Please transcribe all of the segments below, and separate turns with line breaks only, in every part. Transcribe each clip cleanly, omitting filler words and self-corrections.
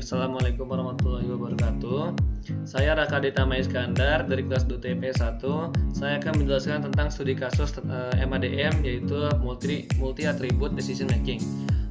Bismillahirrahmanirrahim. Assalamualaikum warahmatullahi wabarakatuh. Saya Raka Ditama Iskandar dari kelas DTP 1. Saya akan menjelaskan tentang studi kasus MADM, yaitu multi attribute decision making.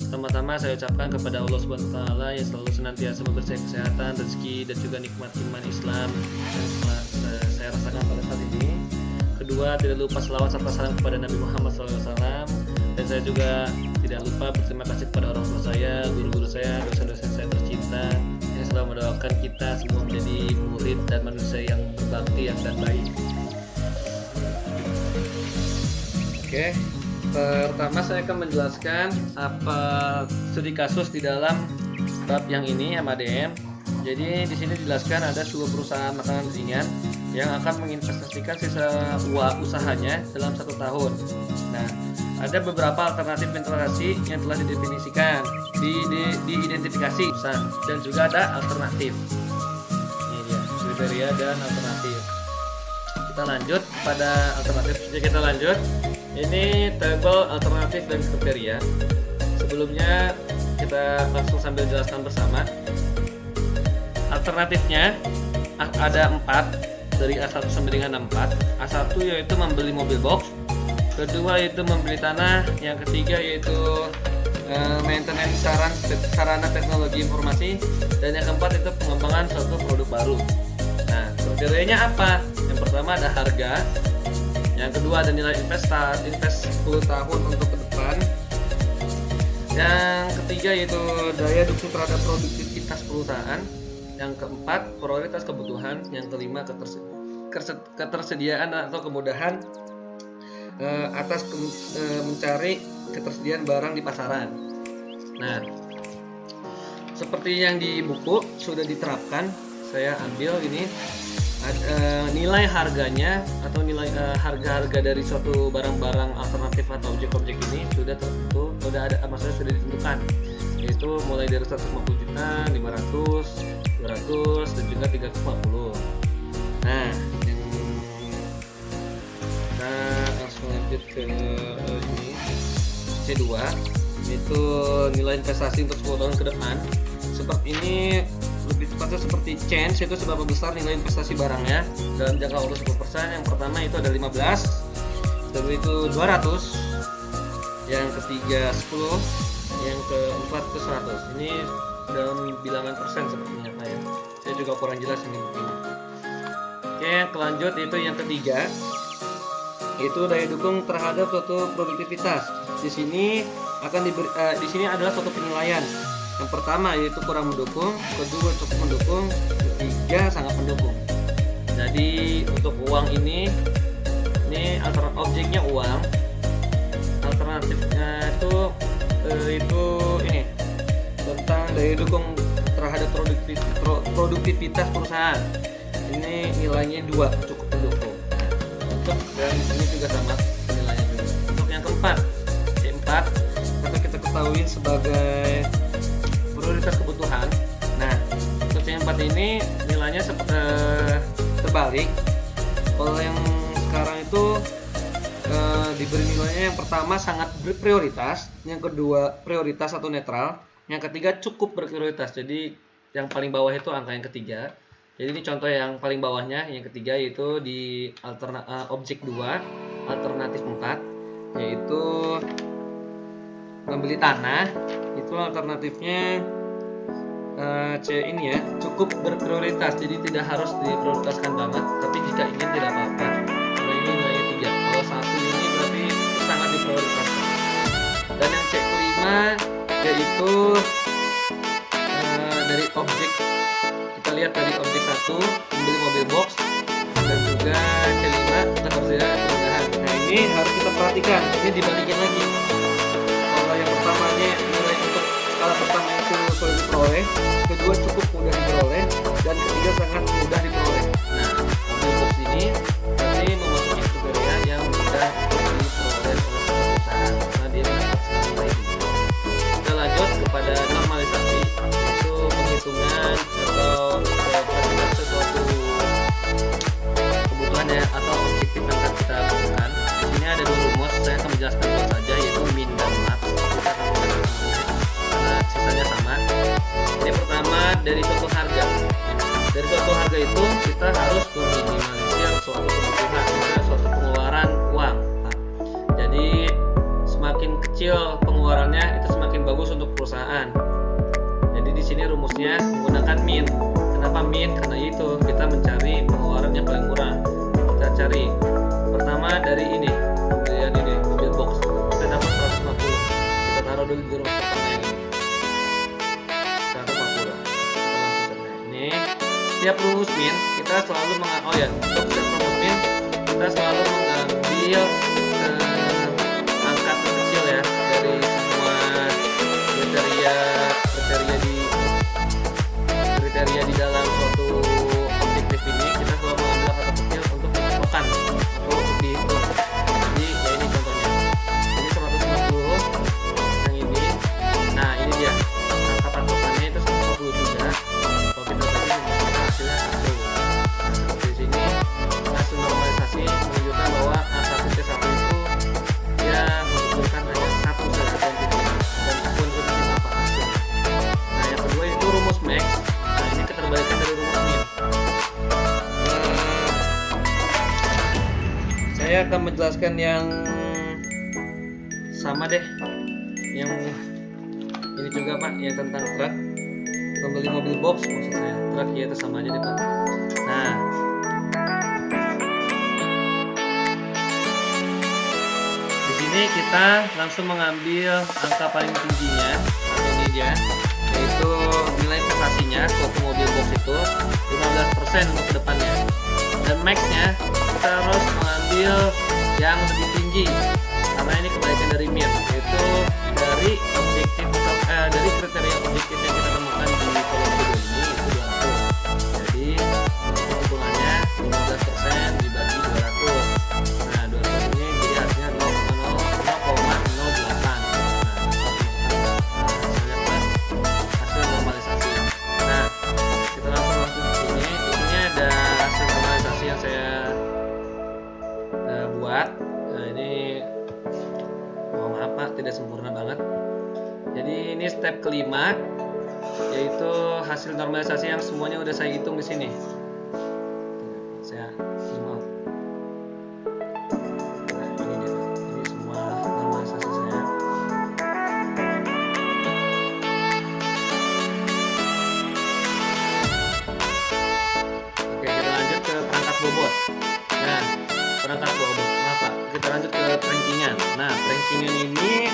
Pertama-tama saya ucapkan kepada Allah Subhanahu wa taala yang selalu senantiasa memberi saya kesehatan, rezeki dan juga nikmat iman Islam yang saya rasakan pada saat ini. Kedua, tidak lupa selawat serta salam kepada Nabi Muhammad SAW. Dan saya juga tidak lupa berterima kasih kepada orang tua saya, guru-guru saya, dosen-dosen saya tercinta yang selalu mendoakan kita semua menjadi murid dan manusia yang berbakti dan baik. Oke, pertama saya akan menjelaskan apa studi kasus di dalam bab yang ini MADM. Jadi di sini dijelaskan ada sebuah perusahaan makanan ringan yang akan menginvestasikan sisa usahanya dalam 1 tahun. Nah, ada beberapa alternatif investasi yang telah didefinisikan, diidentifikasi, dan juga ada alternatif. Ini dia kriteria dan alternatif. Kita lanjut pada alternatif. Jadi kita lanjut. Ini tabel alternatif dan kriteria. Sebelumnya kita langsung sambil jelaskan bersama. Alternatifnya ada 4 dari A1 sampai dengan 4. A1 yaitu membeli mobil box. Kedua yaitu membeli tanah, yang ketiga yaitu maintenance sarana teknologi informasi, dan yang keempat itu pengembangan suatu produk baru. Nah, kriterianya apa? Yang pertama ada harga, yang kedua ada nilai invest 10 tahun untuk ke depan, yang ketiga yaitu daya dukung terhadap produktivitas perusahaan, yang keempat prioritas kebutuhan, yang kelima ketersediaan atau kemudahan atas mencari ketersediaan barang di pasaran. Nah, seperti yang di buku sudah diterapkan, saya ambil ini nilai harganya atau nilai harga-harga dari suatu barang-barang alternatif atau objek-objek ini sudah tertentu, maksudnya sudah ditentukan, yaitu mulai dari 150 juta, 500, 200, dan juga 350. Nah, lanjut ke ini C2, itu nilai investasi untuk 10 tahun ke depan. Seperti ini, lebih tepatnya seperti change, itu seberapa besar nilai investasi barangnya dalam jangka waktu 10%. Yang pertama itu ada 15, kedua itu 200, yang ketiga 10, yang keempat itu 100. Ini dalam bilangan persen sepertinya Pak ya. Saya juga kurang jelas ini mungkin. Oke, lanjut itu yang ketiga, itu daya dukung terhadap suatu produktivitas. Di sini di sini adalah suatu penilaian. Yang pertama yaitu kurang mendukung, kedua cukup mendukung, ketiga sangat mendukung. Jadi untuk uang ini objeknya uang. Alternatifnya itu ini tentang daya dukung terhadap produktivitas perusahaan. Ini nilainya 2, cukup mendukung. Dan ini juga sama nilainya juga. Untuk yang keempat, C4, karena kita ketahui sebagai prioritas kebutuhan. Nah, untuk C4 ini nilainya terbalik. Kalau yang sekarang itu diberi nilainya yang pertama sangat berprioritas, yang kedua prioritas atau netral, yang ketiga cukup berprioritas. Jadi yang paling bawah itu angka yang ketiga. Jadi ini contoh yang paling bawahnya, yang ketiga yaitu di objek 2, alternatif 4, yaitu membeli tanah. Itu alternatifnya C ini ya, cukup berprioritas. Jadi tidak harus diprioritaskan banget, tapi jika ingin tidak apa-apa. Karena ini nilainya 3. Kalau 1 ini berarti sangat diprioritaskan. Dan yang C kelima yaitu dari objek, kita lihat dari objek 1 membeli mobil box, dan juga C5 ketersediaan kemudahan. Nah, ini harus kita perhatikan, ini dibalikin lagi. Kalau yang pertamanya nilai untuk skala pertama itu sulit diperoleh, kedua cukup mudah diperoleh, dan ketiga sangat mudah diperoleh. Nah, mobil box ini berarti memasuki kriteria yang mudah diperoleh oleh perusahaan karena dia mendapatkan nilai tinggi. Kita lanjut kepada normalisasi, yaitu penghitungan atau sesuatu kebutuhan ya, atau objektif yang akan kita lakukan. Di sini ada 2 rumus, saya akan menjelaskan dulu saja, yaitu min dan max. Kita akan menggunakan karena sisanya sama. Ini pertama dari suatu harga. Dari suatu harga itu kita harus meminimalisir suatu kebutuhan, misalnya suatu pengeluaran uang. Nah, jadi semakin kecil pengeluarannya itu semakin bagus untuk perusahaan. Jadi di sini rumusnya menggunakan min. Kenapa min? Karena itu kita mencari pengeluaran yang paling murah. Kita cari pertama dari ini, kemudian ini mobil box. Kita dapat 150. Kita taruh dulu di rumus pertama yang ini. 150. Ini setiap rumus min kita selalu untuk setiap rumus min kita selalu mengambil angka terkecil ya dari semua kriteria di dalam suatu objektif ini. Kita selalu mengambil angka terkecil untuk ditentukan atau untuk dihitung. Jadi ya ini contohnya, ini 150 yang ini. Nah ini dia angka patokannya itu 150 juga. Kalau kita tadi hasilnya 1. Nah, seperti di sini hasil normalisasi menunjukkan bahwa angka titik 1 itu dia membutuhkan hanya 1 saja dan untuk apa hasil. Nah yang kedua itu rumus max. Nah ini keterbalikan dari rumus min. Saya akan menjelaskan yang sama deh, yang ini juga Pak, yang tentang truk. Membeli mobil box maksud saya, truk ya itu sama aja deh Pak. Nah di sini kita langsung mengambil angka paling tingginya, atau ini dia, yaitu nilai investasinya suatu mobil box itu 15% untuk kedepannya. Dan max-nya kita harus mengambil yang lebih tinggi karena ini kebalikan dari min, yaitu dari objektif dari kriteria objektif yang kita temukan di kolom kedua ini itu 200. Jadi hitungannya 15% dibagi 200. Nah 200 ini jadi hasilnya 0,08. Hasil normalisasi. Nah kita langsung ke sini. Ini ada hasil normalisasi yang saya buat. Nah ini maaf Pak, tidak sempurna banget. Jadi ini step kelima, yaitu hasil normalisasi yang semuanya udah saya hitung di sini. Saya zoom out. Nah, ini dia. Ini semua normalisasi saya. Oke, kita lanjut ke perangkat bobot. Nah, perangkat bobot. Maaf Pak, kita lanjut ke rankingan. Nah, rankingan ini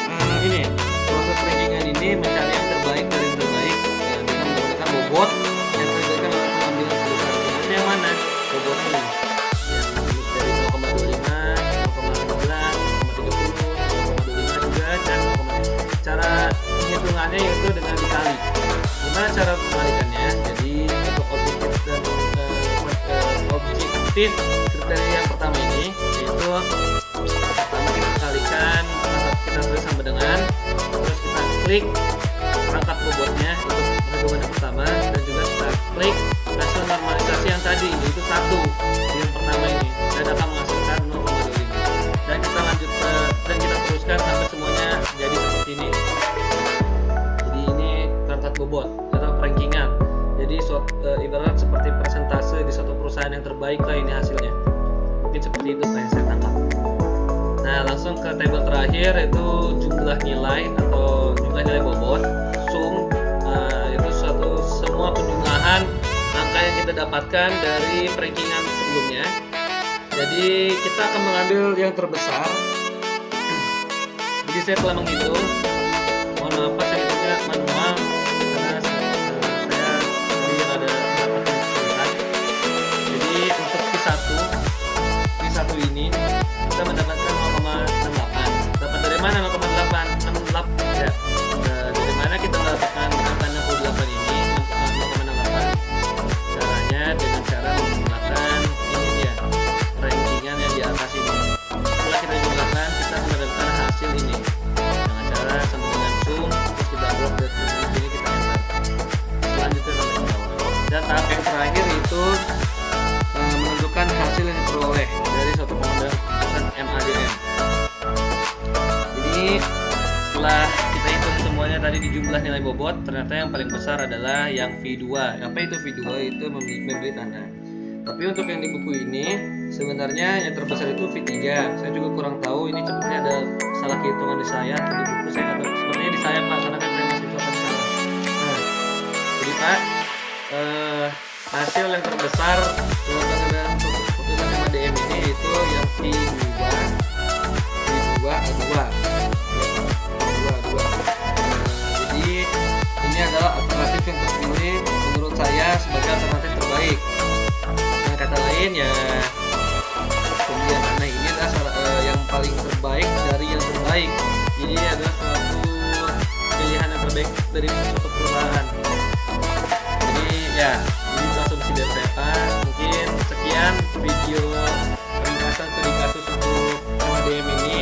proses rankingan ini mencari yang terbaik dari yang terbaik dengan menggunakan bobot yang diberikan oleh pengambilan keputusan. Yang mana? Bobot ini yang dari 0,25, 0,15, 0,30, 0,30 juga, dan 0,5. Cara penghitungannya yaitu dengan dikali. Gimana cara pembalikannya? Jadi untuk objektif kriteria yang pertama ini, yaitu pertama kita kalikan, kita tulis sama dengan, terus kita klik perangkat bobotnya untuk perhitungan yang pertama, dan juga kita klik hasil normalisasi yang tadi, yaitu 1 di yang pertama ini, dan akan menghasilkan 0,25. Dan kita lanjutkan dan kita teruskan sampai semuanya jadi seperti ini. Jadi ini perangkat bobot atau rankingan. Jadi ibarat seperti persentase di suatu perusahaan yang terbaik lah ini hasilnya. Mungkin seperti itu Pak yang saya tangkap. Nah langsung ke tabel terakhir, yaitu jumlah nilai atau jumlah nilai bobot sum, itu semua penjumlahan angka yang kita dapatkan dari rankingan sebelumnya. Jadi kita akan mengambil yang terbesar. Jadi saya telah menghitung, mohon maaf Pak, saya hitungnya manual karena saya ada beberapa kesulitan. Jadi untuk P1 ini kita mendapatkan 0,68. Dapat dari mana 0,8? 68 ya. Dari mana kita mendapatkan angka 68 ini? 0,68. Caranya dengan cara menggunakan ini dia, rankingan yang di atas ini. Setelah kita jumlahkan, kita mendapatkan hasil ini dengan cara sama dengan sum, terus kita blok dari sini, kita enter. Selanjutnya sampai ke bawah. Dan tahap yang terakhir itu menentukan hasil yang diperoleh dari suatu pengambilan MADM. Jadi setelah kita hitung semua awalnya tadi di jumlah nilai bobot, ternyata yang paling besar adalah yang V2. Apa itu V2? Itu membeli tanah. Tapi untuk yang di buku ini sebenarnya yang terbesar itu V3. Saya juga kurang tahu, ini sepertinya ada salah hitungan di saya atau di buku saya atau sepertinya di saya Pak, karena kan saya masih coba di sana. Nah, jadi Pak, hasil yang terbesar dalam putusan MADM ini itu yang V2 A2. Jadi ini adalah alternatif yang terpilih menurut saya sebagai alternatif terbaik. Dengan kata lain ya, pembelian tanah ini adalah yang paling terbaik dari yang terbaik. Jadi adalah suatu pilihan yang terbaik dari suatu perusahaan. Jadi ya, ini itu asumsi dari saya Pak. Mungkin sekian video ringkasan studi kasus untuk MADM ini.